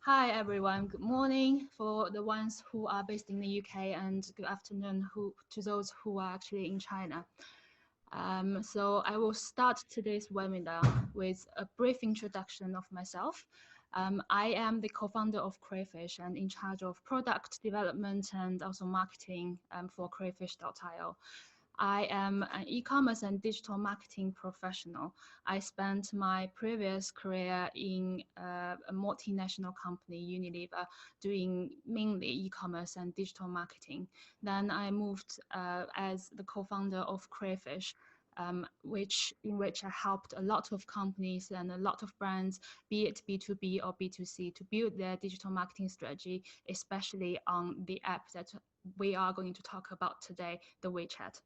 Hi everyone, good morning for the ones who are based in the UK and good afternoon to those who are actually in China. So I will start today's webinar with a brief introduction of myself. I am the co-founder of Crayfish and in charge of product development and also marketing for crayfish.io. I am an e-commerce and digital marketing professional. I spent my previous career in a multinational company, Unilever, doing mainly e-commerce and digital marketing. Then I moved as the co-founder of Crayfish, in which I helped a lot of companies and a lot of brands, be it B2B or B2C, to build their digital marketing strategy, especially on the app that we are going to talk about today, the WeChat.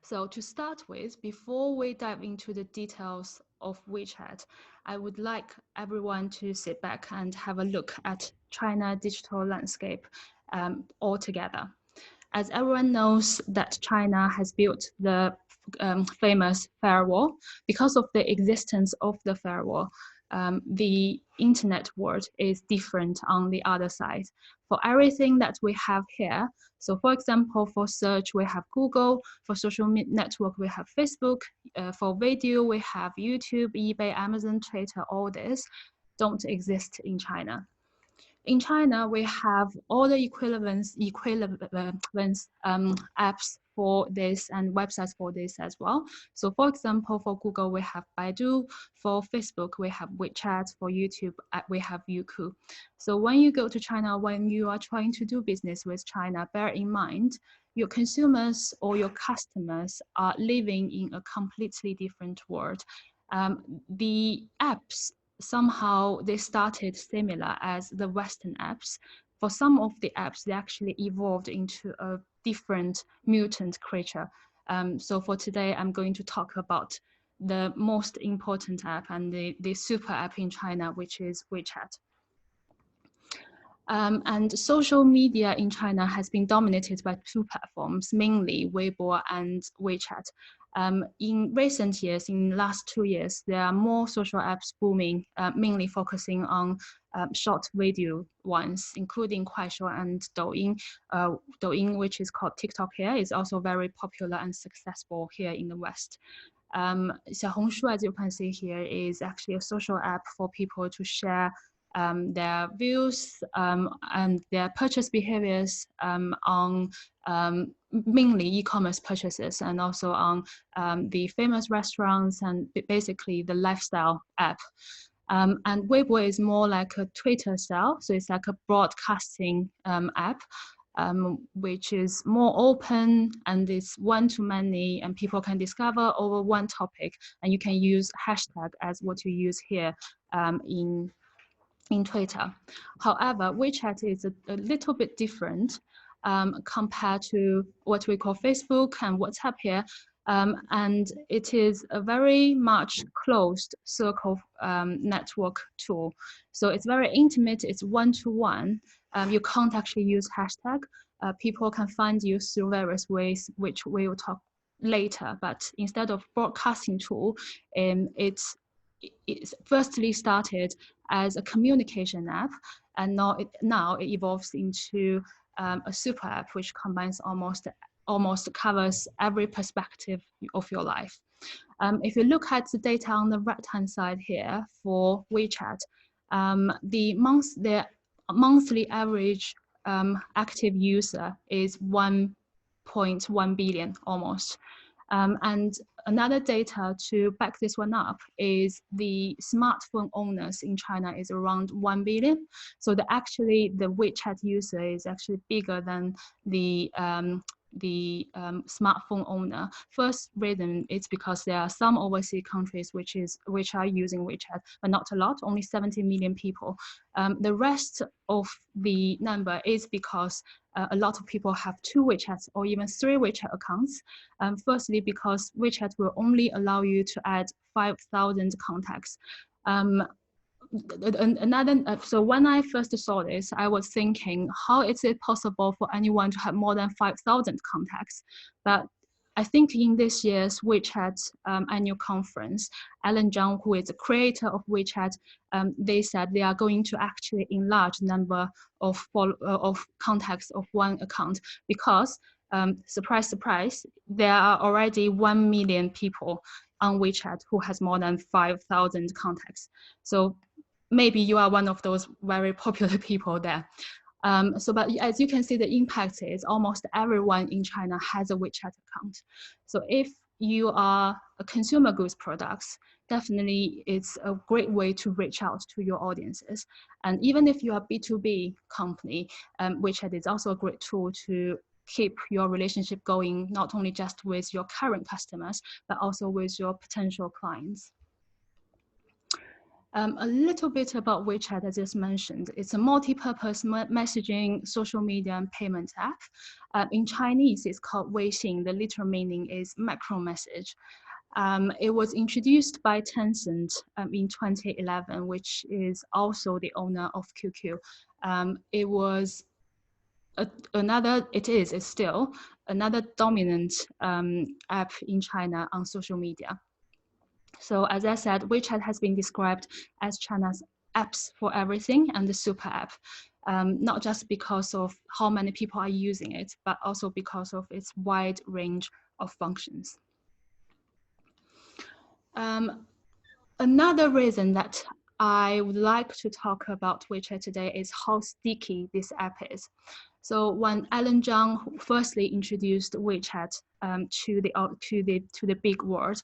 So to start with, before we dive into the details of WeChat, I would like everyone to sit back and have a look at China digital landscape altogether. As everyone knows that China has built the famous firewall. Because of the existence of the firewall, the internet world is different on the other side. For everything that we have here, so for example, for search, we have Google. For social network, we have Facebook. For video, we have YouTube, eBay, Amazon, Twitter. All this don't exist in China. In China, we have all the equivalence apps for this and websites for this as well. So for example, for Google, we have Baidu. For Facebook, we have WeChat. For YouTube, we have Youku. So when you go to China, when you are trying to do business with China, bear in mind, your consumers or your customers are living in a completely different world. The apps somehow they started similar as the Western apps. For some of the apps, they actually evolved into a different mutant creature. So for today, I'm going to talk about the most important app and the super app in China, which is WeChat. And social media in China has been dominated by two platforms, mainly Weibo and WeChat. In recent years, in the last 2 years, there are more social apps booming, mainly focusing on short video ones, including Kuaishou and Douyin. Douyin, which is called TikTok here, is also very popular and successful here in the West. Xiaohongshu, as you can see here, is actually a social app for people to share their views and their purchase behaviors on mainly e-commerce purchases and also on the famous restaurants and basically the lifestyle app. And Weibo is more like a Twitter style, so it's like a broadcasting app. Which is more open and it's one-to-many and people can discover over one topic, and you can use hashtag as what you use here in Twitter. However, WeChat is a little bit different compared to what we call Facebook and WhatsApp here. And it is a very much closed circle network tool. So it's very intimate, it's one-to-one. You can't actually use hashtag. People can find you through various ways, which we will talk later. But instead of broadcasting tool, it's firstly started as a communication app, and now it evolves into a super app which combines almost covers every perspective of your life. If you look at the data on the right-hand side here for WeChat, the monthly average active user is 1.1 billion almost. And another data to back this one up is the smartphone owners in China is around 1 billion. So the WeChat user is actually bigger than the smartphone owner. First reason is because there are some overseas countries which are using WeChat, but not a lot, only 70 million people. The rest of the number is because a lot of people have 2 WeChats or even 3 WeChat accounts. Firstly, because WeChat will only allow you to add 5,000 contacts. So when I first saw this, I was thinking, how is it possible for anyone to have more than 5,000 contacts? But I think in this year's WeChat annual conference, Alan Zhang, who is the creator of WeChat, they said they are going to actually enlarge number of contacts of one account because, surprise, surprise, there are already 1 million people on WeChat who has more than 5,000 contacts. So maybe you are one of those very popular people there. But as you can see, the impact is almost everyone in China has a WeChat account. So if you are a consumer goods products, definitely it's a great way to reach out to your audiences. And even if you are B2B company, WeChat is also a great tool to keep your relationship going, not only just with your current customers, but also with your potential clients. A little bit about WeChat, as I just mentioned. It's a multi-purpose messaging, social media, and payment app. In Chinese, it's called Weixin. The literal meaning is macro message. It was introduced by Tencent in 2011, which is also the owner of QQ. It's still another dominant app in China on social media. So as I said, WeChat has been described as China's apps for everything and the super app, not just because of how many people are using it, but also because of its wide range of functions. Another reason that I would like to talk about WeChat today is how sticky this app is. So when Alan Zhang firstly introduced WeChat to the big world,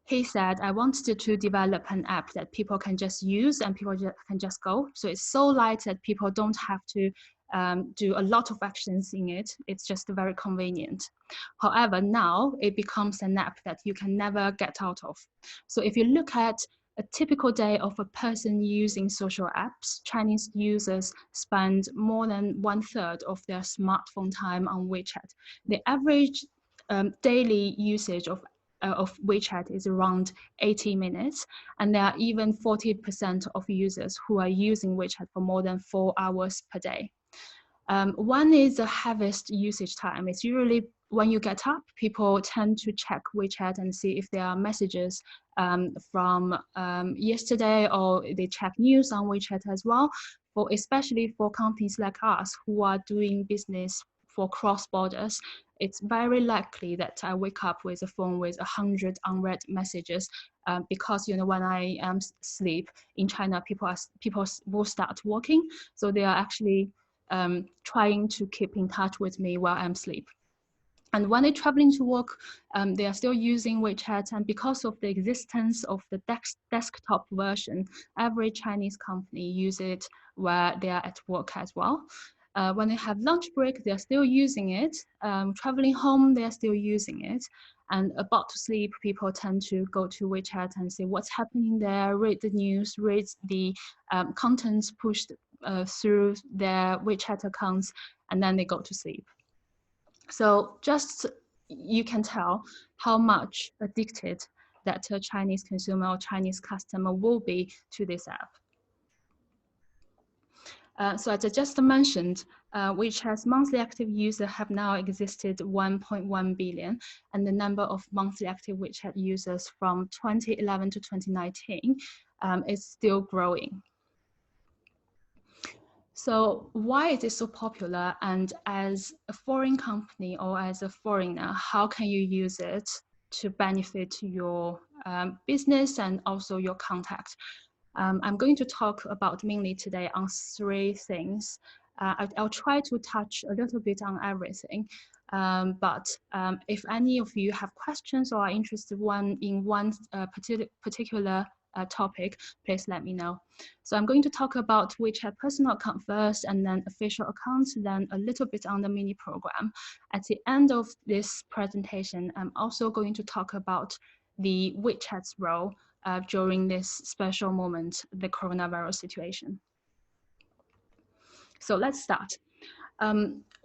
he said, I wanted to develop an app that people can just use and people can just go. So it's so light that people don't have to do a lot of actions in it. It's just very convenient. However, now it becomes an app that you can never get out of. So if you look at a typical day of a person using social apps, Chinese users spend more than 1/3 of their smartphone time on WeChat. The average daily usage of WeChat is around 80 minutes, and there are even 40% of users who are using WeChat for more than 4 hours per day. One is the heaviest usage time. It's usually when you get up, people tend to check WeChat and see if there are messages from yesterday, or they check news on WeChat as well. Especially for companies like us who are doing business for cross borders, it's very likely that I wake up with a phone with 100 unread messages because when I am asleep in China, people will start working, so they are actually trying to keep in touch with me while I'm asleep. And when they're traveling to work, they are still using WeChat. And because of the existence of the desktop version, every Chinese company use it where they are at work as well. When they have lunch break, they're still using it. Traveling home, they're still using it. And about to sleep, people tend to go to WeChat and see what's happening there, read the news, read the contents pushed through their WeChat accounts, and then they go to sleep. So just you can tell how much addicted that a Chinese consumer or Chinese customer will be to this app. So as I just mentioned, WeChat's monthly active users have now existed 1.1 billion, and the number of monthly active WeChat users from 2011 to 2019 is still growing. So why is it so popular? And as a foreign company or as a foreigner, how can you use it to benefit your business and also your contact? I'm going to talk about mainly today on 3 things. I'll try to touch a little bit on everything. But if any of you have questions or are interested in one particular topic, please let me know. So I'm going to talk about WeChat personal account first, and then official accounts, then a little bit on the mini program. At the end of this presentation, I'm also going to talk about the WeChat's role during this special moment, the coronavirus situation. So let's start.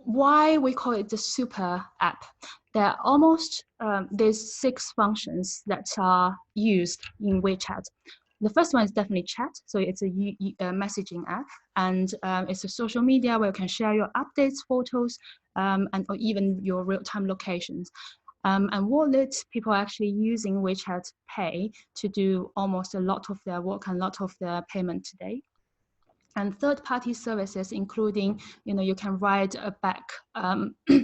Why we call it the super app? There are almost there's 6 functions that are used in WeChat. The first one is definitely chat. So it's a messaging app, and it's a social media where you can share your updates, photos, and or even your real-time locations. And wallets, people are actually using WeChat Pay to do almost a lot of their work and a lot of their payment today. And third-party services, including, you can ride a bike,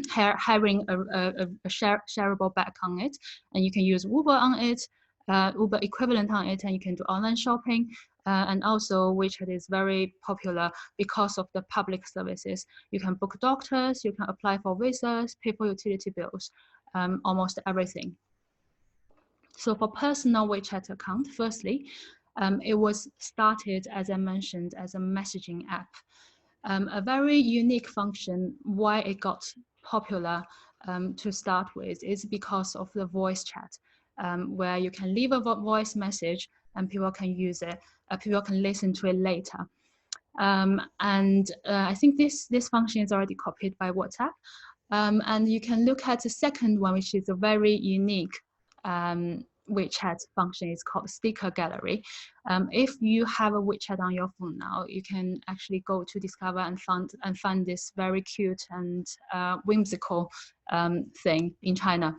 hiring a shareable bike on it, and you can use Uber on it, Uber equivalent on it, and you can do online shopping. And also, WeChat is very popular because of the public services. You can book doctors, you can apply for visas, pay for utility bills, almost everything. So for personal WeChat account, firstly, it was started, as I mentioned, as a messaging app. A very unique function, why it got popular to start with, is because of the voice chat, where you can leave a voice message and people can use it, people can listen to it later. I think this function is already copied by WhatsApp. And you can look at the second one, which is a very unique WeChat function. It's called Sticker Gallery. If you have a WeChat on your phone now, you can actually go to Discover and find this very cute and whimsical thing in China.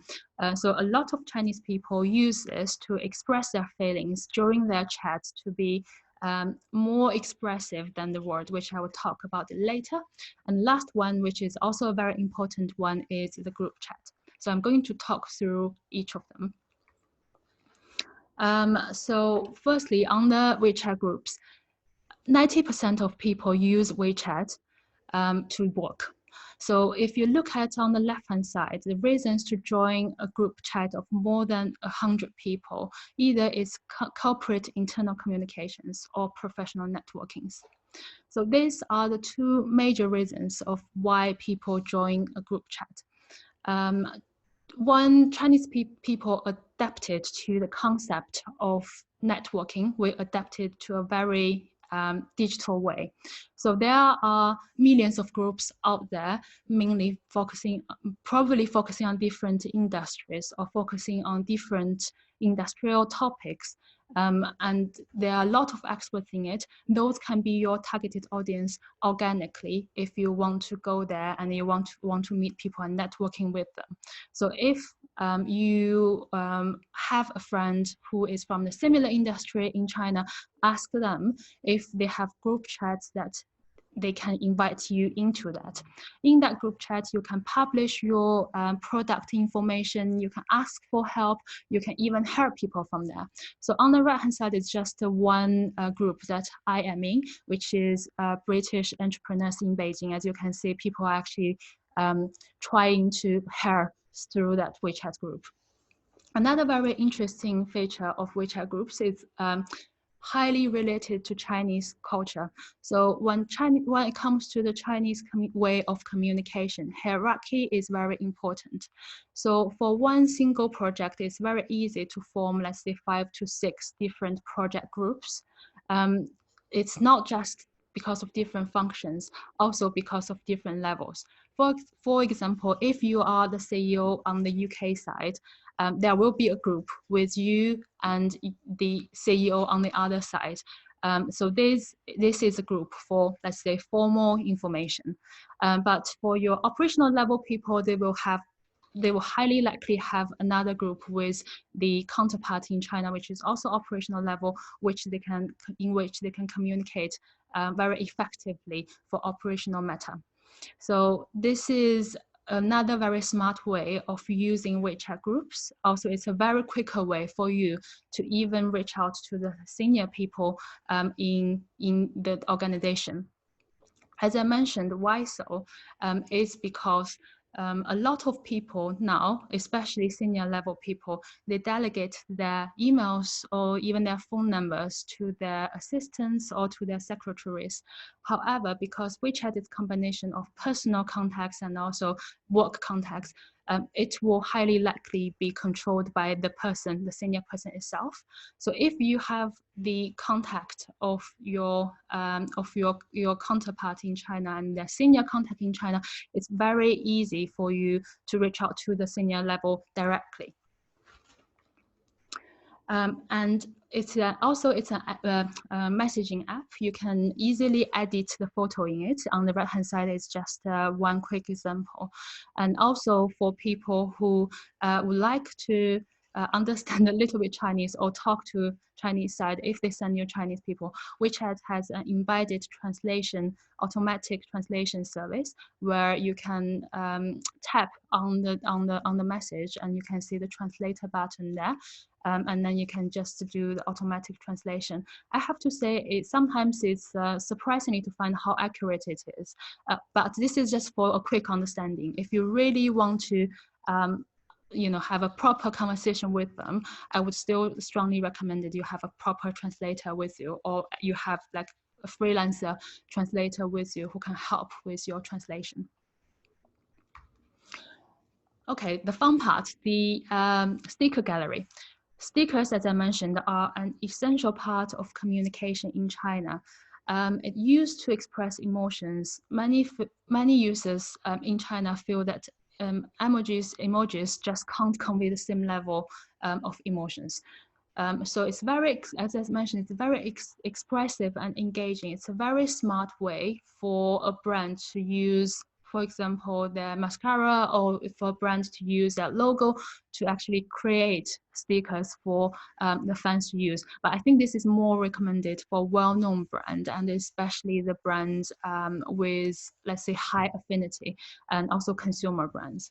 So a lot of Chinese people use this to express their feelings during their chat, to be more expressive than the word, which I will talk about later. And last one, which is also a very important one, is the group chat. So I'm going to talk through each of them. So firstly, on the WeChat groups, 90% of people use WeChat to work. So if you look at on the left-hand side, the reasons to join a group chat of more than 100 people, either it's corporate internal communications or professional networkings. So these are the two major reasons of why people join a group chat. When Chinese people adapted to the concept of networking, we adapted to a very digital way. So there are millions of groups out there, mainly probably focusing on different industries or focusing on different industrial topics. And there are a lot of experts in it. Those can be your targeted audience organically if you want to go there and you want to meet people and networking with them. So if you have a friend who is from the similar industry in China, ask them if they have group chats that they can invite you into that. In that group chat, you can publish your product information, you can ask for help, you can even help people from there. So on the right-hand side is just one group that I am in, which is British entrepreneurs in Beijing. As you can see, people are actually trying to help through that WeChat group. Another very interesting feature of WeChat groups is highly related to Chinese culture. So when it comes to the Chinese way of communication, hierarchy is very important. So for one single project, it's very easy to form, let's say, 5 to 6 different project groups. It's not just because of different functions, also because of different levels. For example, if you are the CEO on the UK side, there will be a group with you and the CEO on the other side. So this is a group for, let's say, formal information. But for your operational level people, they will highly likely have another group with the counterpart in China, which is also operational level, in which they can communicate very effectively for operational matter. So this is another very smart way of using WeChat groups. Also, it's a very quicker way for you to even reach out to the senior people in the organization. As I mentioned, why so? Is because a lot of people now, especially senior level people, they delegate their emails or even their phone numbers to their assistants or to their secretaries. However, because WeChat is a combination of personal contacts and also work contacts, it will highly likely be controlled by the senior person itself. So if you have the contact of your counterpart in China and the senior contact in China, it's very easy for you to reach out to the senior level directly. And it's also it's a messaging app. You can easily edit the photo in it. On the right hand side is just one quick example. And also for people who would like to understand a little bit Chinese or talk to Chinese side, if they send you Chinese people, WeChat has an embedded translation, automatic translation service where you can tap on the message and you can see the translator button there. And then you can just do the automatic translation. I have to say, sometimes it's surprising to find how accurate it is. But this is just for a quick understanding. If you really want to have a proper conversation with them, I would still strongly recommend that you have a proper translator with you, or you have like a freelancer translator with you who can help with your translation. Okay, the fun part, the sticker gallery. Stickers, as I mentioned, are an essential part of communication in China. It used to express emotions. Many users in China feel that emojis just can't convey the same level of emotions. So it's very, as I mentioned, it's very expressive and engaging. It's a very smart way for a brand to use, for example, their mascara, or for a brand to use their logo to actually create stickers for the fans to use. But I think this is more recommended for well-known brand, and especially the brands with, let's say, high affinity, and also consumer brands.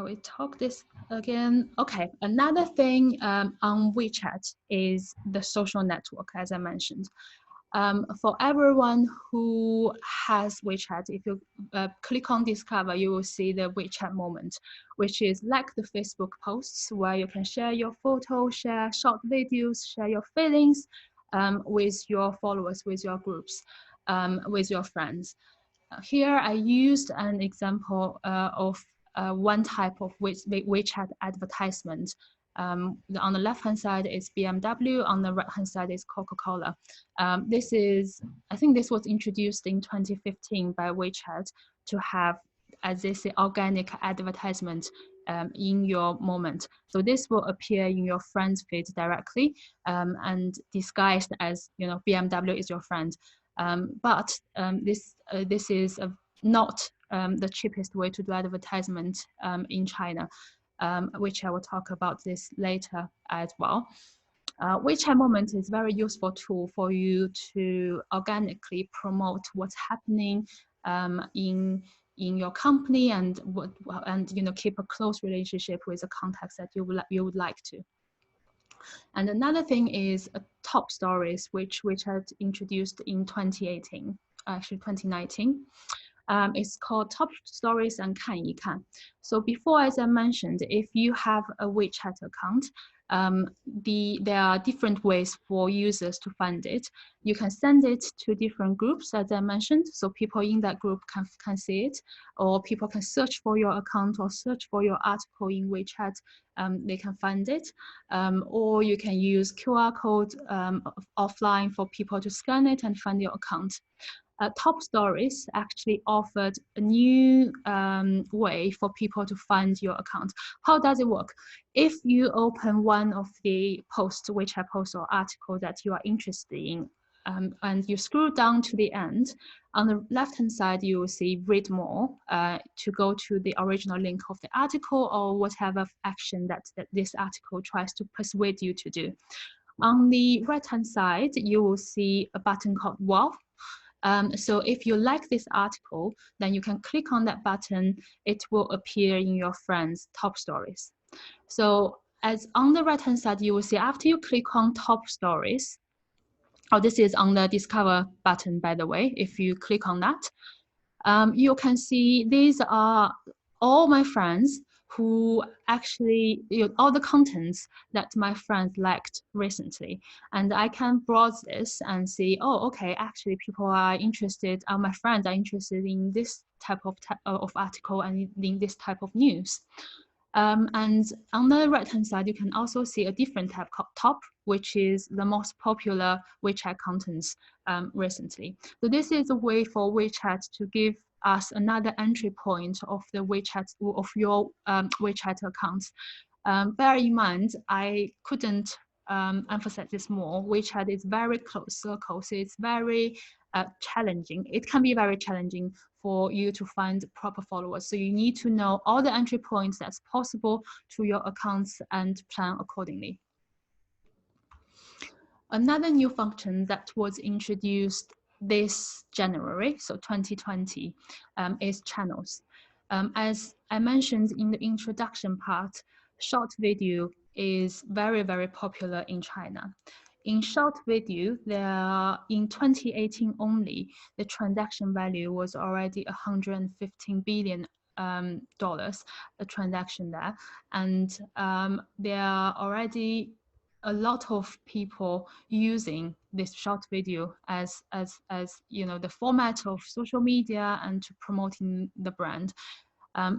We talk this again. Okay, another thing on WeChat is the social network, as I mentioned. For everyone who has WeChat, if you click on Discover, you will see the WeChat moment, which is like the Facebook posts where you can share your photos, share short videos, share your feelings with your followers, with your groups, with your friends. Here I used an example of one type of WeChat advertisement. On the left-hand side is BMW, on the right-hand side is Coca-Cola. I think this was introduced in 2015 by WeChat to have, as they say, organic advertisement in your moment. So this will appear in your friend's feed directly and disguised as, BMW is your friend. But this is not the cheapest way to do advertisement in China, which I will talk about this later as well. WeChat Moment is a very useful tool for you to organically promote what's happening in your company, and keep a close relationship with the contacts that you would like to. And another thing is top stories, which had introduced in 2018, actually 2019. It's called Top Stories and 看一看. So before, as I mentioned, if you have a WeChat account, there are different ways for users to find it. You can send it to different groups, as I mentioned, so people in that group can see it, or people can search for your account or search for your article in WeChat. They can find it, or you can use QR code offline for people to scan it and find your account. Top Stories actually offered a new way for people to find your account. How does it work? If you open one of the posts, WeChat post or article that you are interested in, and you scroll down to the end, on the left-hand side, you will see read more to go to the original link of the article or whatever action that this article tries to persuade you to do. On the right-hand side, you will see a button called Wow. So if you like this article, then you can click on that button. It will appear in your friends' top stories. So as on the right-hand side, you will see after you click on top stories, this is on the Discover button, by the way, if you click on that, you can see these are all my friends who actually, all the contents that my friends liked recently. And I can browse this and see, oh, okay, actually people are interested, my friends are interested in this type of article and in this type of news. And on the right-hand side, you can also see a different tab called Top, which is the most popular WeChat contents recently. So this is a way for WeChat to give us another entry point of the WeChat, of your WeChat accounts. Bear in mind, I couldn't emphasize this more. WeChat is very close circle, so it's very challenging. It can be very challenging for you to find proper followers. So you need to know all the entry points that's possible to your accounts and plan accordingly. Another new function that was introduced this January, so 2020, is channels. As I mentioned in the introduction part, short video is very, very popular in China. In short video, in 2018 only, the transaction value was already $115 billion a transaction there, and there are already a lot of people using this short video as you know, the format of social media and to promoting the brand.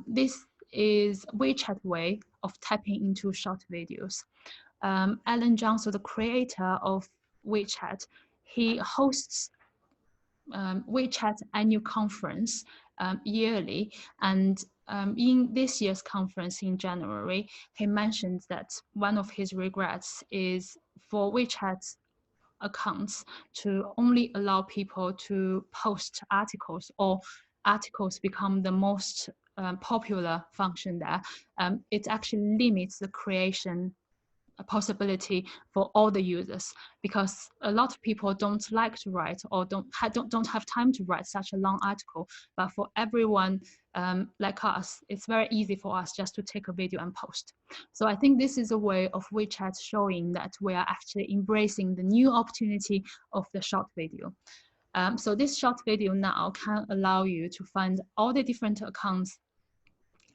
This is WeChat way of tapping into short videos. Alan Zhang, so the creator of WeChat, he hosts WeChat annual conference yearly, and in this year's conference in January, he mentioned that one of his regrets is for WeChat accounts to only allow people to post articles, or articles become the most popular function there. It actually limits the creation a possibility for all the users, because a lot of people don't like to write or don't have time to write such a long article. But for everyone like us, it's very easy for us just to take a video and post. So I think this is a way of WeChat showing that we are actually embracing the new opportunity of the short video. So this short video now can allow you to find all the different accounts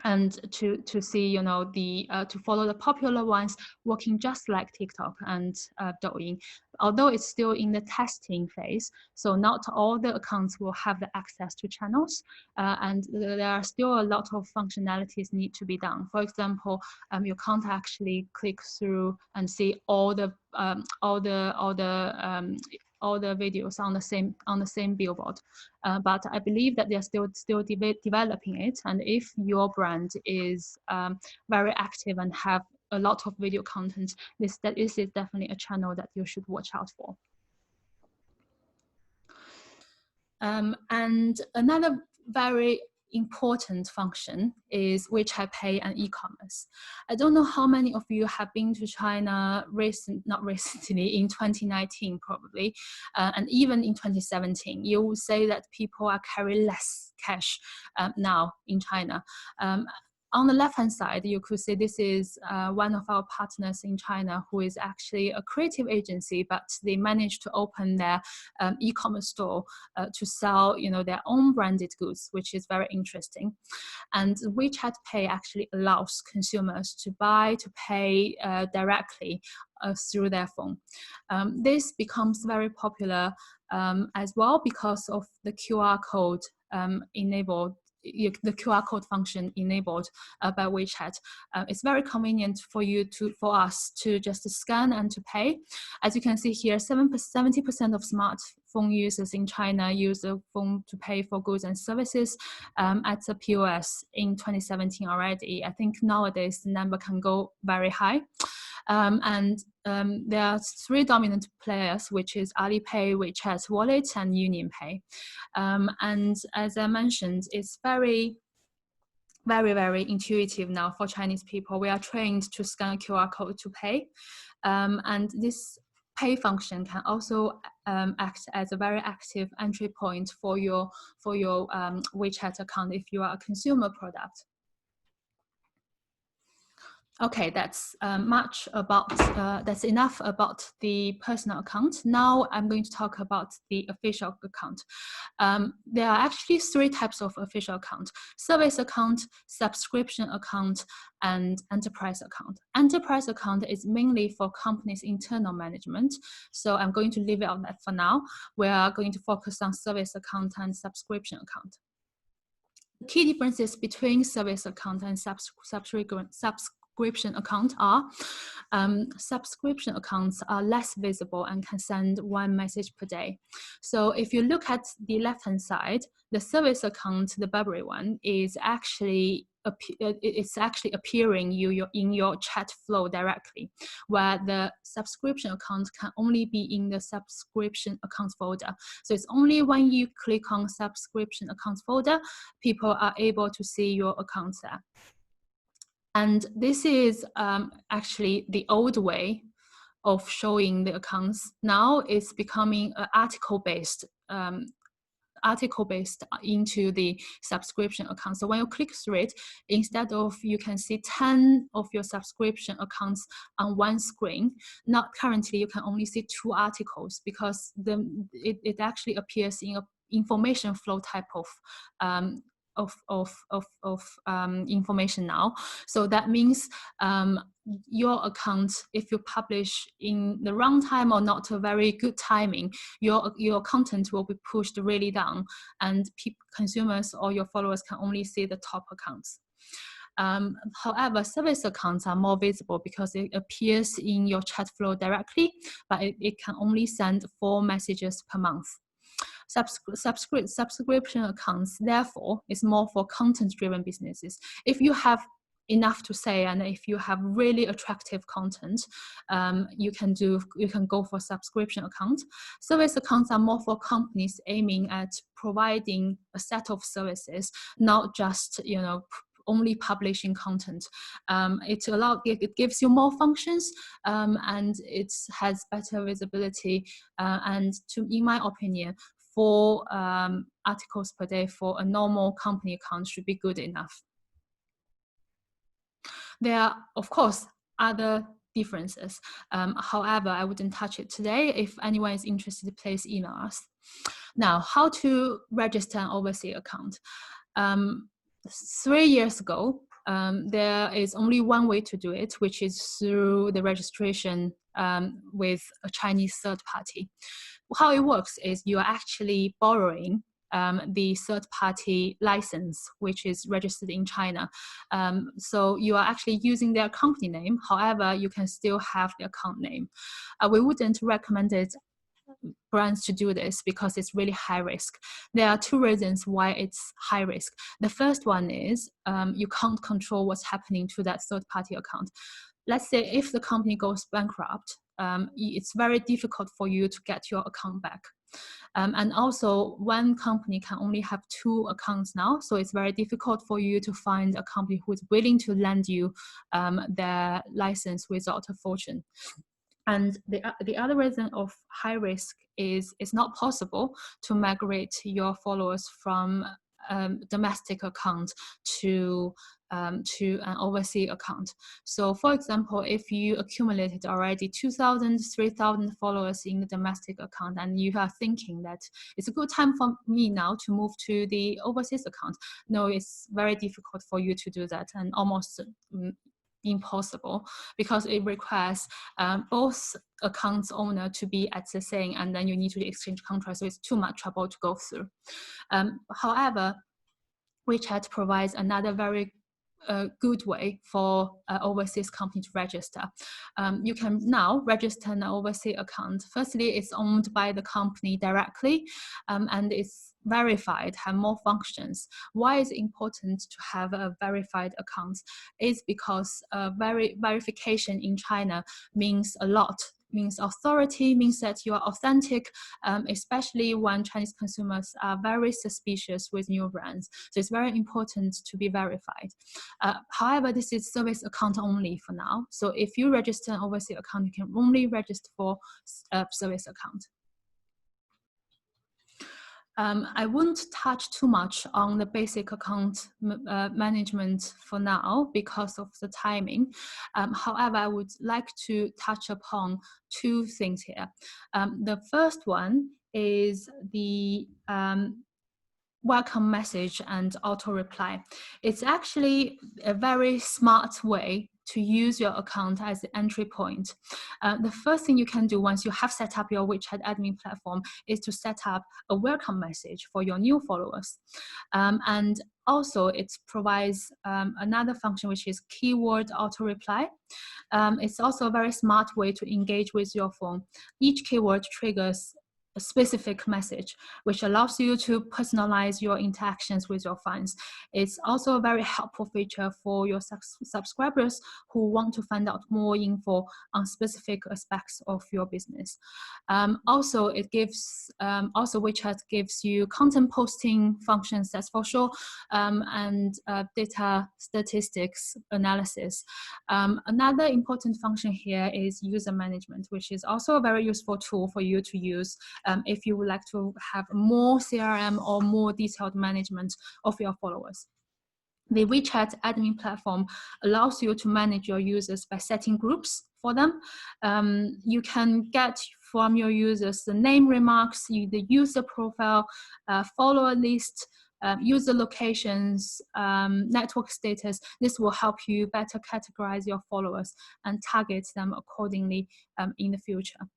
and to see, you know, to follow the popular ones working just like TikTok and Douyin, although it's still in the testing phase. So not all the accounts will have the access to channels, and there are still a lot of functionalities need to be done. For example, you can't actually click through and see all the videos on the same billboard, but I believe that they're still developing it. And if your brand is very active and have a lot of video content, this is definitely a channel that you should watch out for. And another very important function is WeChat Pay and e-commerce. I don't know how many of you have been to China not recently, in 2019 probably, and even in 2017. You will say that people are carrying less cash now in China. On the left-hand side, you could see this is one of our partners in China who is actually a creative agency, but they managed to open their e-commerce store to sell, you know, their own branded goods, which is very interesting. And WeChat Pay actually allows consumers to pay directly through their phone. This becomes very popular as well because of the QR code enabled. The QR code function enabled by WeChat. It's very convenient for us to just scan and to pay. As you can see here, 70% of smartphone users in China use the phone to pay for goods and services at the POS in 2017 already. I think nowadays the number can go very high. There are three dominant players, which is Alipay, WeChat Wallet, and UnionPay. And as I mentioned, it's very intuitive now for Chinese people. We are trained to scan a QR code to pay. And this pay function can also act as a very active entry point for your WeChat account if you are a consumer product. Okay, that's that's enough about the personal account. Now I'm going to talk about the official account. There are actually three types of official account: service account, subscription account, and enterprise account. Enterprise account is mainly for company's internal management. So I'm going to leave it on that for now. We are going to focus on service account and subscription account. The key differences between service account and subscription subscription accounts are. Subscription accounts are less visible and can send one message per day. So if you look at the left-hand side, the service account, the Burberry one, is actually it's actually appearing in your chat flow directly, where the subscription account can only be in the subscription accounts folder. So it's only when you click on subscription accounts folder, people are able to see your accounts there. And this is actually the old way of showing the accounts. Now it's becoming an article-based into the subscription account. So when you click through it, instead of you can see 10 of your subscription accounts on one screen, not currently you can only see 2 articles, because it actually appears in a information flow type of information now. So that means your account, if you publish in the wrong time or not a very good timing, your content will be pushed really down, and consumers or your followers can only see the top accounts. However, service accounts are more visible because it appears in your chat flow directly, but it can only send 4 messages per month. Subscription accounts, therefore, is more for content-driven businesses. If you have enough to say, and if you have really attractive content, you can go for subscription accounts. Service accounts are more for companies aiming at providing a set of services, not just only publishing content. It gives you more functions, and it has better visibility. And in my opinion, 4 articles per day for a normal company account should be good enough. There are, of course, other differences. However, I wouldn't touch it today. If anyone is interested, please email us. Now, how to register an overseas account? 3 years ago, there is only one way to do it, which is through the registration with a Chinese third party. How it works is you are actually borrowing the third-party license, which is registered in China. So you are actually using their company name. However, you can still have the account name. We wouldn't recommend it brands to do this because it's really high risk. There are 2 reasons why it's high risk. The first one is you can't control what's happening to that third-party account. Let's say if the company goes bankrupt, it's very difficult for you to get your account back. And also, one company can only have 2 accounts now, so it's very difficult for you to find a company who is willing to lend you their license without a fortune. And the other reason of high risk is it's not possible to migrate your followers from domestic account to an overseas account. So for example, if you accumulated already 2,000, 3,000 followers in the domestic account, and you are thinking that it's a good time for me now to move to the overseas account, no, it's very difficult for you to do that, and almost impossible, because it requires both accounts owner to be at the same, and then you need to exchange contracts, so it's too much trouble to go through. However, WeChat provides another very good way for overseas company to register. You can now register an overseas account. Firstly, it's owned by the company directly, and it's verified, have more functions. Why is it important to have a verified account? Is because verification in China means a lot. Means authority, means that you are authentic, especially when Chinese consumers are very suspicious with new brands. So it's very important to be verified. However, this is service account only for now. So if you register an overseas account, you can only register for service account. I won't touch too much on the basic account management for now because of the timing. However, I would like to touch upon 2 things here. The first one is the welcome message and auto reply. It's actually a very smart way to use your account as the entry point. The first thing you can do once you have set up your WeChat admin platform is to set up a welcome message for your new followers. And also it provides another function, which is keyword auto reply. It's also a very smart way to engage with your phone. Each keyword triggers a specific message, which allows you to personalize your interactions with your fans. It's also a very helpful feature for your subscribers who want to find out more info on specific aspects of your business. Also, WeChat gives you content posting functions, that's for sure, and data statistics analysis. Another important function here is user management, which is also a very useful tool for you to use if you would like to have more CRM or more detailed management of your followers. The WeChat admin platform allows you to manage your users by setting groups for them. You can get from your users the name remarks, the user profile, follower list, user locations, network status. This will help you better categorize your followers and target them accordingly in the future.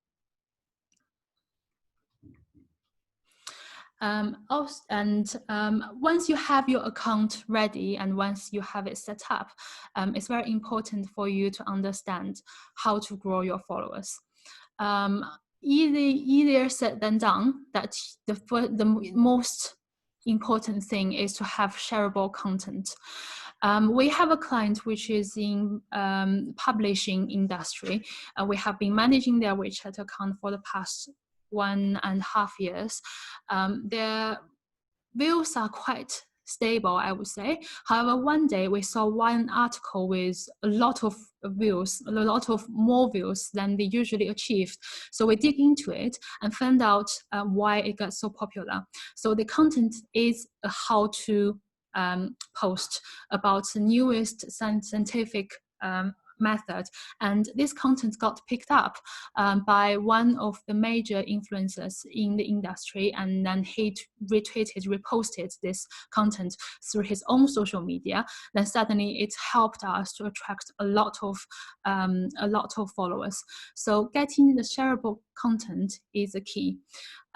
Once you have your account ready and once you have it set up, it's very important for you to understand how to grow your followers. Easier said than done, that the most important thing is to have shareable content. We have a client which is in publishing industry. We have been managing their WeChat account for the past 1.5 years. Their views are quite stable, I would say. However, one day we saw one article with a lot of views, a lot of more views than they usually achieved. So we dig into it and found out why it got so popular. So the content is a how-to post about the newest scientific method, and this content got picked up by one of the major influencers in the industry, and then he reposted this content through his own social media. Then suddenly it helped us to attract a lot of followers. So getting the shareable content is a key.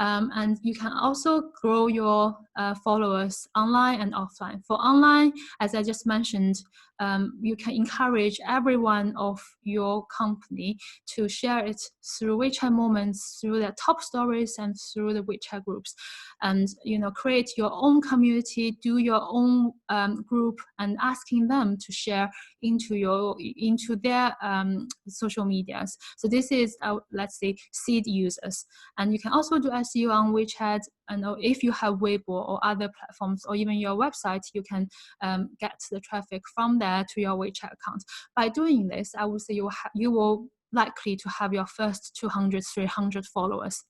And you can also grow your followers online and offline. For online, as I just mentioned, you can encourage everyone of your company to share it through WeChat moments, through their top stories, and through the WeChat groups. And create your own community, do your own group, and asking them to share into their social medias. So this is let's say seed users. And you can also do SEO on WeChat, and if you have Weibo or other platforms, or even your website, you can get the traffic from there to your WeChat account. By doing this, I would say you will likely to have your first 200, 300 followers.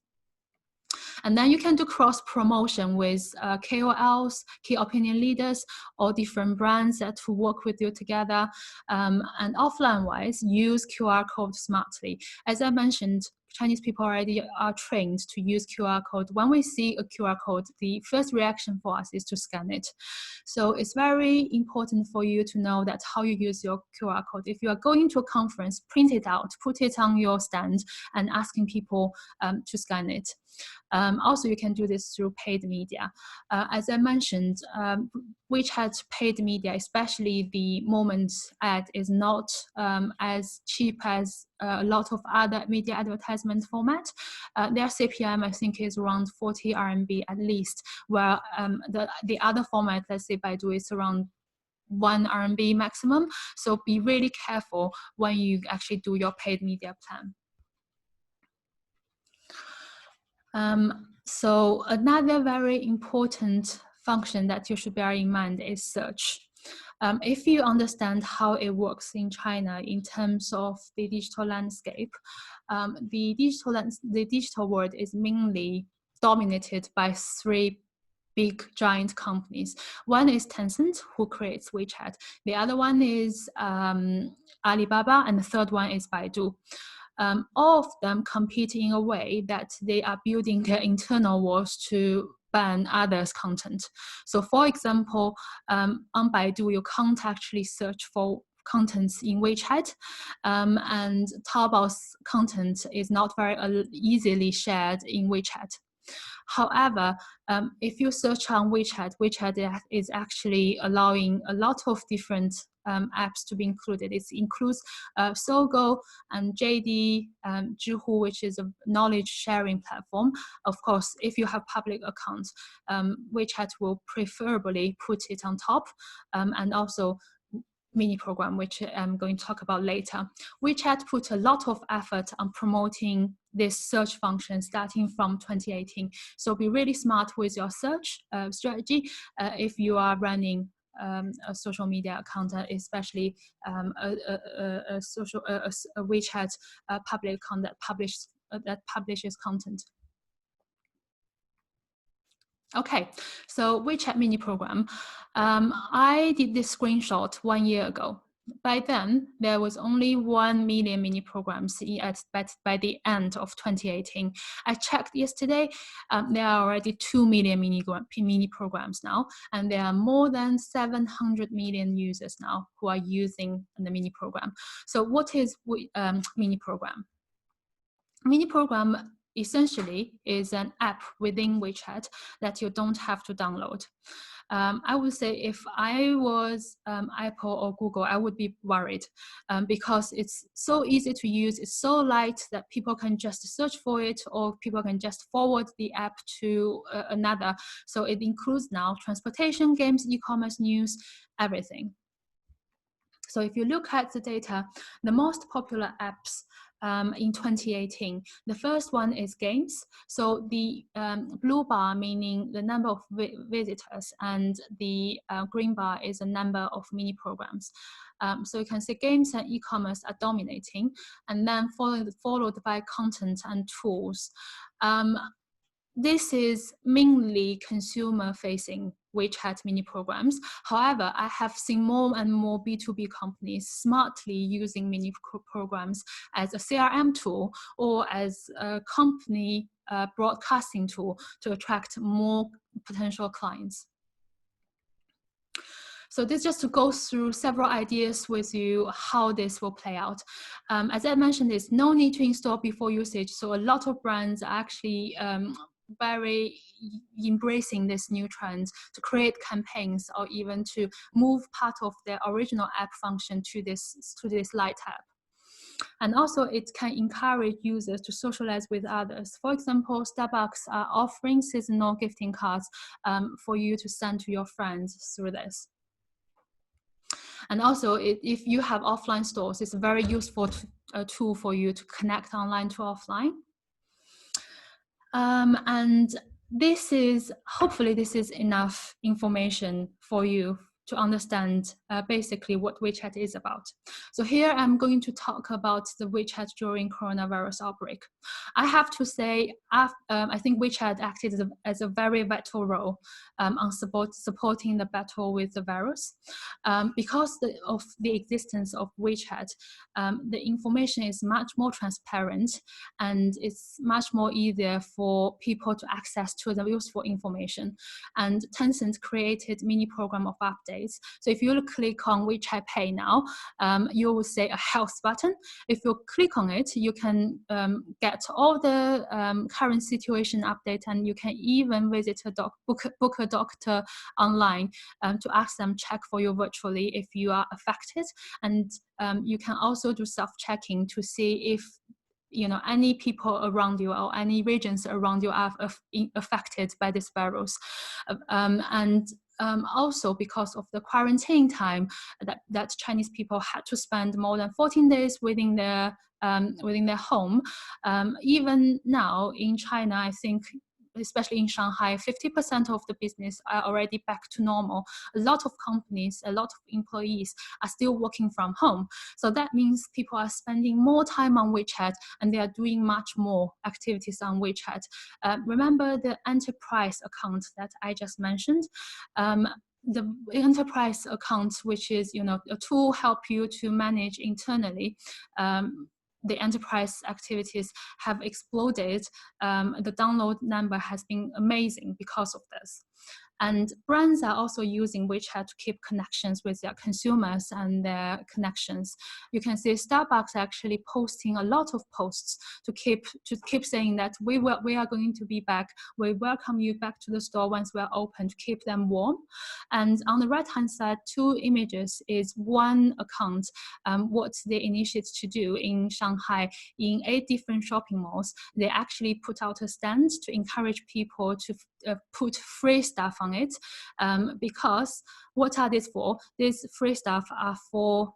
And then you can do cross promotion with KOLs, key opinion leaders, or different brands that will work with you together. And offline wise, use QR code smartly. As I mentioned, Chinese people already are trained to use QR code. When we see a QR code, the first reaction for us is to scan it. So it's very important for you to know that how you use your QR code. If you are going to a conference, print it out, put it on your stand, and asking people to scan it. Also, you can do this through paid media. As I mentioned, WeChat paid media, especially the Moments ad, is not as cheap as a lot of other media advertisement format. Their CPM, I think, is around 40 RMB at least, where the other format, let's say Baidu, is around 1 RMB maximum. So be really careful when you actually do your paid media plan. So another very important function that you should bear in mind is search. If you understand how it works in China in terms of the digital landscape, the digital world is mainly dominated by 3 big giant companies. One is Tencent, who creates WeChat. The other one is Alibaba, and the third one is Baidu. All of them compete in a way that they are building their internal walls to ban others' content. So for example, on Baidu, you can't actually search for contents in WeChat, and Taobao's content is not very easily shared in WeChat. However, if you search on WeChat, WeChat is actually allowing a lot of different apps to be included. It includes Sogo and JD, Zhihu, which is a knowledge sharing platform. Of course, if you have public accounts, WeChat will preferably put it on top, and also mini program, which I'm going to talk about later. WeChat put a lot of effort on promoting this search function starting from 2018. So be really smart with your search strategy if you are running a social media account, especially a WeChat public account that publishes content. Okay, so WeChat mini program. I did this screenshot 1 year ago. By then, there was only 1 million mini programs by the end of 2018. I checked yesterday, there are already 2 million mini programs now, and there are more than 700 million users now who are using the mini program. So what is mini program? Mini program essentially is an app within WeChat that you don't have to download. I would say if I was Apple or Google, I would be worried because it's so easy to use, it's so light that people can just search for it, or people can just forward the app to another. So it includes now transportation, games, e-commerce, news, everything. So if you look at the data, the most popular apps in 2018, the first one is games. So the blue bar meaning the number of visitors, and the green bar is the number of mini programs. So you can see games and e-commerce are dominating, and then followed by content and tools. This is mainly consumer-facing WeChat mini programs. However, I have seen more and more B2B companies smartly using mini programs as a CRM tool or as a company broadcasting tool to attract more potential clients. So this just to go through several ideas with you how this will play out. As I mentioned, there's no need to install before usage. So a lot of brands are actually very embracing this new trend to create campaigns or even to move part of their original app function to this light app. And also it can encourage users to socialize with others. For example, Starbucks are offering seasonal gifting cards for you to send to your friends through this. And also, if you have offline stores, it's a very useful tool for you to connect online to offline. And hopefully this is enough information for you to understand basically what WeChat is about. So here I'm going to talk about the WeChat during coronavirus outbreak. I have to say, I think WeChat acted as a very vital role on supporting the battle with the virus. Because of the existence of WeChat, the information is much more transparent, and it's much more easier for people to access to the useful information. And Tencent created mini program of updates. So if you click on WeChat Pay now, you will see a health button. If you click on it, you can get all the current situation update, and you can even visit book a doctor online to ask them check for you virtually if you are affected. And you can also do self-checking to see if any people around you or any regions around you are affected by this virus. Also because of the quarantine time that Chinese people had to spend more than 14 days within their home. Even now in China, I think, especially in Shanghai, 50% of the business are already back to normal. A lot of companies, a lot of employees are still working from home. So that means people are spending more time on WeChat, and they are doing much more activities on WeChat. Remember the enterprise account that I just mentioned? The enterprise account, which is a tool help you to manage internally. The enterprise activities have exploded. The download number has been amazing because of this. And brands are also using WeChat to keep connections with their consumers and their connections. You can see Starbucks actually posting a lot of posts to keep saying that we are going to be back. We welcome you back to the store once we're open, to keep them warm. And on the right-hand side, 2 images is one account, what they initiated to do in Shanghai in 8 different shopping malls. They actually put out a stand to encourage people to put free stuff on it, because what are these for? These free stuff are for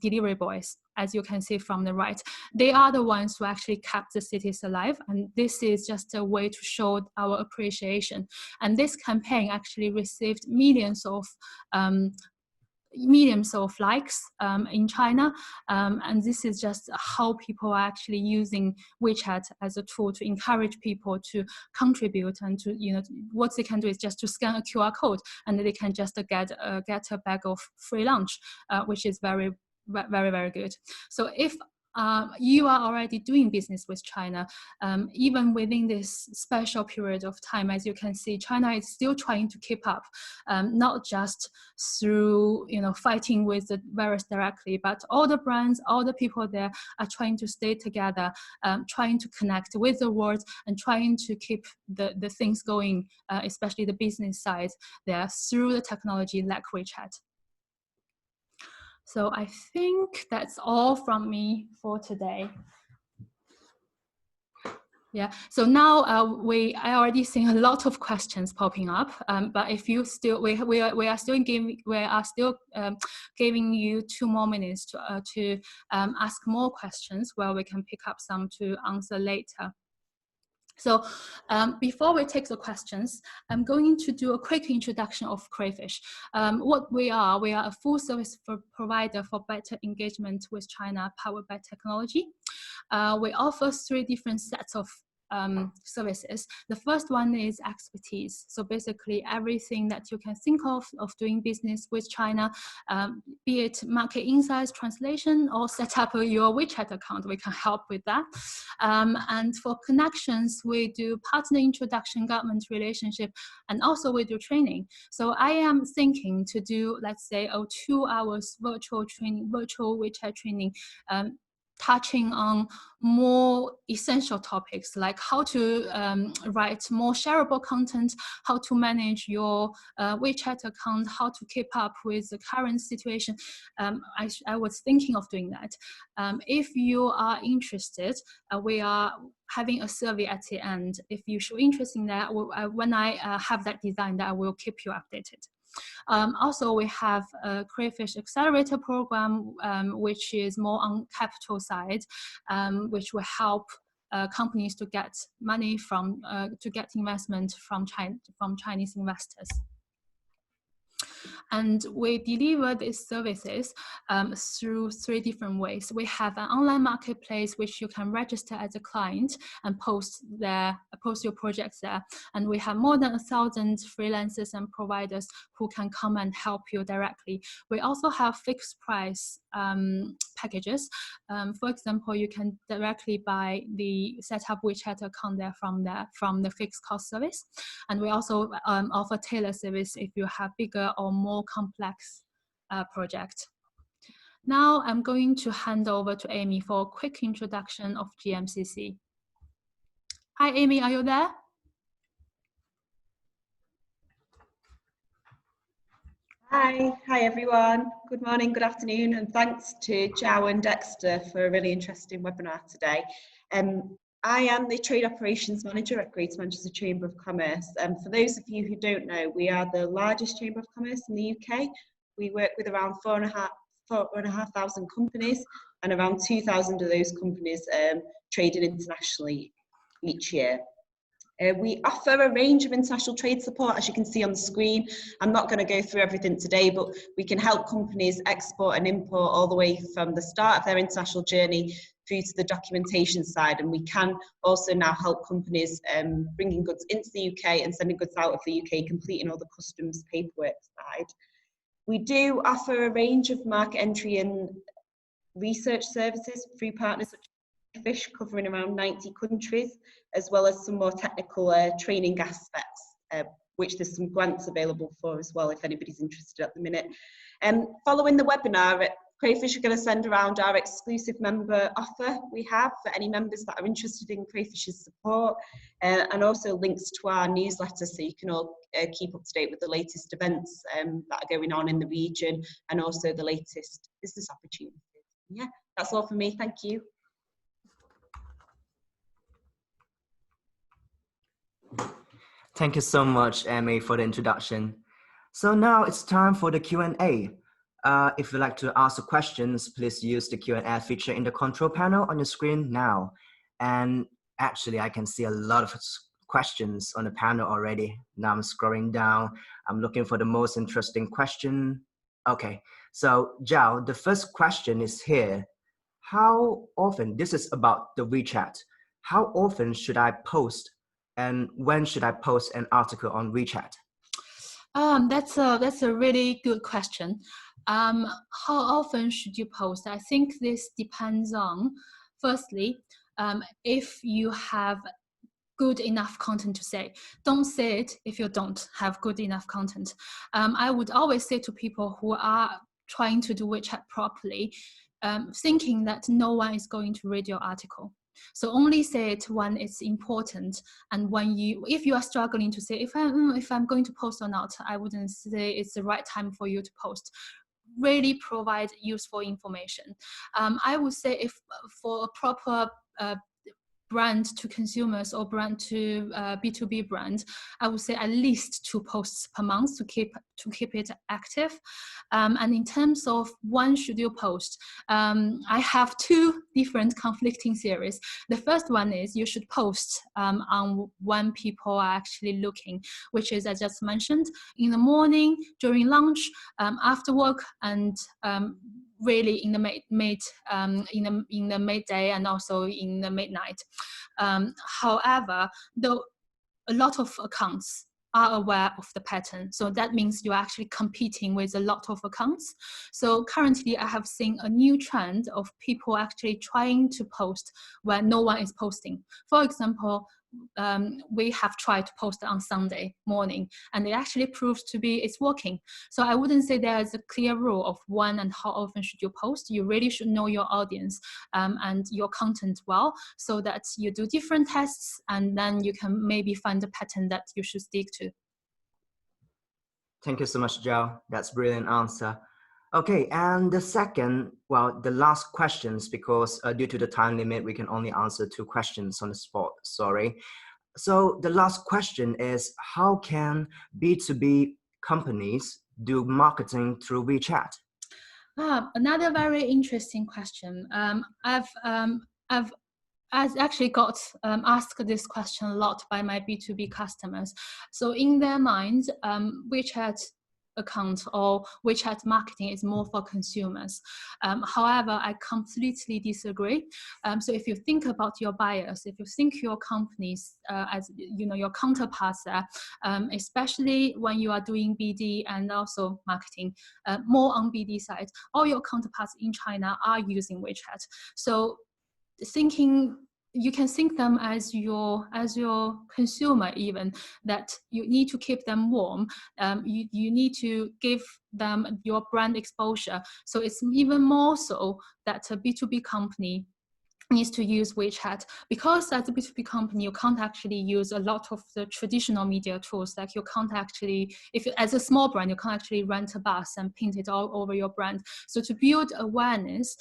delivery boys, as you can see from the right. They are the ones who actually kept the cities alive, and this is just a way to show our appreciation. And this campaign actually received millions of likes in China, and this is just how people are actually using WeChat as a tool to encourage people to contribute, and to, you know, what they can do is just to scan a QR code and they can just get a bag of free lunch, which is very, very, very good. So if you are already doing business with China, even within this special period of time, as you can see, China is still trying to keep up, not just through, you know, fighting with the virus directly, but all the brands, all the people there are trying to stay together, trying to connect with the world, and trying to keep the things going, especially the business side there, through the technology like WeChat. So I think that's all from me for today. Yeah, so now I already seen a lot of questions popping up, but if you still, we are still giving you 2 more minutes to ask more questions, where we can pick up some to answer later. So before we take the questions, I'm going to do a quick introduction of Crayfish. What we are a full service provider for better engagement with China, powered by technology. We offer 3 different sets of services. The first one is expertise. So basically everything that you can think of doing business with China, be it market insights, translation, or set up your WeChat account, we can help with that. And for connections, we do partner introduction, government relationship, and also we do training. So I am thinking to do, let's say, 2 hours virtual WeChat training, touching on more essential topics like how to write more shareable content, how to manage your WeChat account, how to keep up with the current situation. I was thinking of doing that. If you are interested, we are having a survey at the end. If you show interest in that, when I have that designed, I will keep you updated. Also, we have a Crayfish Accelerator program, which is more on capital side, which will help companies to get money from, to get investment from Chinese investors. And we deliver these services through 3 different ways. We have an online marketplace which you can register as a client and post your projects there. And we have more than 1,000 freelancers and providers who can come and help you directly. We also have fixed price packages. For example, you can directly buy the setup WeChat account there from the fixed cost service. And we also offer tailored service if you have bigger or more complex project. Now I'm going to hand over to Amy for a quick introduction of GMCC. Hi, Amy, are you there? Hi everyone. Good morning, good afternoon, and thanks to Jiao and Dexter for a really interesting webinar today. I am the Trade Operations Manager at Greater Manchester Chamber of Commerce. For those of you who don't know, we are the largest Chamber of Commerce in the UK. We work with around 4,500 companies, and around 2,000 of those companies traded internationally each year. We offer a range of international trade support, as you can see on the screen. I'm not going to go through everything today, but we can help companies export and import all the way from the start of their international journey through to the documentation side. And we can also now help companies bringing goods into the UK and sending goods out of the UK, completing all the customs paperwork side. We do offer a range of market entry and research services through partners such as Crayfish, covering around 90 countries, as well as some more technical training aspects which there's some grants available for as well if anybody's interested at the minute. Following the webinar, Crayfish are going to send around our exclusive member offer we have for any members that are interested in Crayfish's support, and also links to our newsletter so you can all keep up to date with the latest events that are going on in the region and also the latest business opportunities. Yeah, that's all for me. Thank you. Thank you so much, Amy, for the introduction. So now it's time for the Q&A. If you'd like to ask the questions, please use the Q&A feature in the control panel on your screen now. And actually, I can see a lot of questions on the panel already. Now I'm scrolling down. I'm looking for the most interesting question. Okay, so Jiao, the first question is here. How often, this is about the WeChat, how often should I post and when should I post an article on WeChat? That's a really good question. How often should you post? I think this depends on, firstly, if you have good enough content to say. Don't say it if you don't have good enough content. I would always say to people who are trying to do WeChat properly, thinking that no one is going to read your article. So only say it when it's important, and if you are struggling to say if I'm going to post or not, I wouldn't say it's the right time for you to post. Really provide useful information. I would say if for a proper brand to consumers or brand to B2B brand, I would say at least 2 posts per month to keep it active. And in terms of when should you post, I have 2 different conflicting theories. The first one is you should post on when people are actually looking, which is, as I just mentioned, in the morning, during lunch, after work, and really in the midday and also in the midnight. However, though a lot of accounts are aware of the pattern, so that means you're actually competing with a lot of accounts. So currently I have seen a new trend of people actually trying to post when no one is posting. For example, we have tried to post on Sunday morning, and it actually proves to be it's working. So I wouldn't say there's a clear rule of when and how often should you post. You really should know your audience and your content well, so that you do different tests, and then you can maybe find a pattern that you should stick to. Thank you so much, Jiao. That's a brilliant answer. Okay, and the second, well, the last questions, because due to the time limit, we can only answer 2 questions on the spot, sorry. So the last question is, how can B2B companies do marketing through WeChat? Another very interesting question. I've actually got asked this question a lot by my B2B customers. So in their minds, WeChat account or WeChat marketing is more for consumers. However, I completely disagree. So if you think about your buyers, if you think your companies as your counterparts there, especially when you are doing BD and also marketing, more on BD side, all your counterparts in China are using WeChat. So you can think them as your consumer, even that you need to keep them warm. You need to give them your brand exposure. So it's even more so that a B2B company needs to use WeChat, because as a B2B company, you can't actually use a lot of the traditional media tools. Like you can't actually, as a small brand, you can't actually rent a bus and paint it all over your brand. So to build awareness,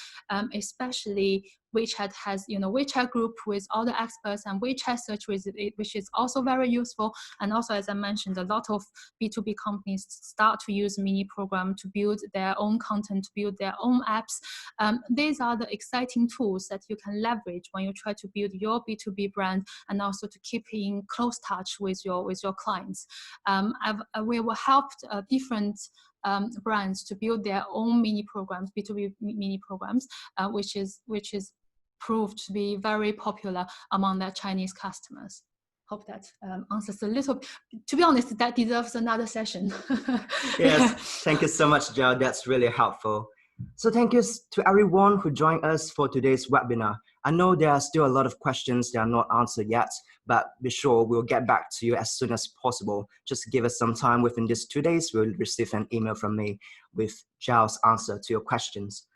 especially WeChat has, WeChat group with all the experts and WeChat search, which is also very useful. And also, as I mentioned, a lot of B2B companies start to use mini program to build their own content, to build their own apps. These are the exciting tools that you can leverage when you try to build your B2B brand, and also to keep in close touch with your clients. We will help different brands to build their own mini programs, B2B mini programs, which is proved to be very popular among their Chinese customers. Hope that answers a little. To be honest, that deserves another session. Yes, thank you so much, Jiao. That's really helpful. So thank you to everyone who joined us for today's webinar. I know there are still a lot of questions that are not answered yet, but be sure we'll get back to you as soon as possible. Just give us some time. Within these 2 days, we'll receive an email from me with Jiao's answer to your questions.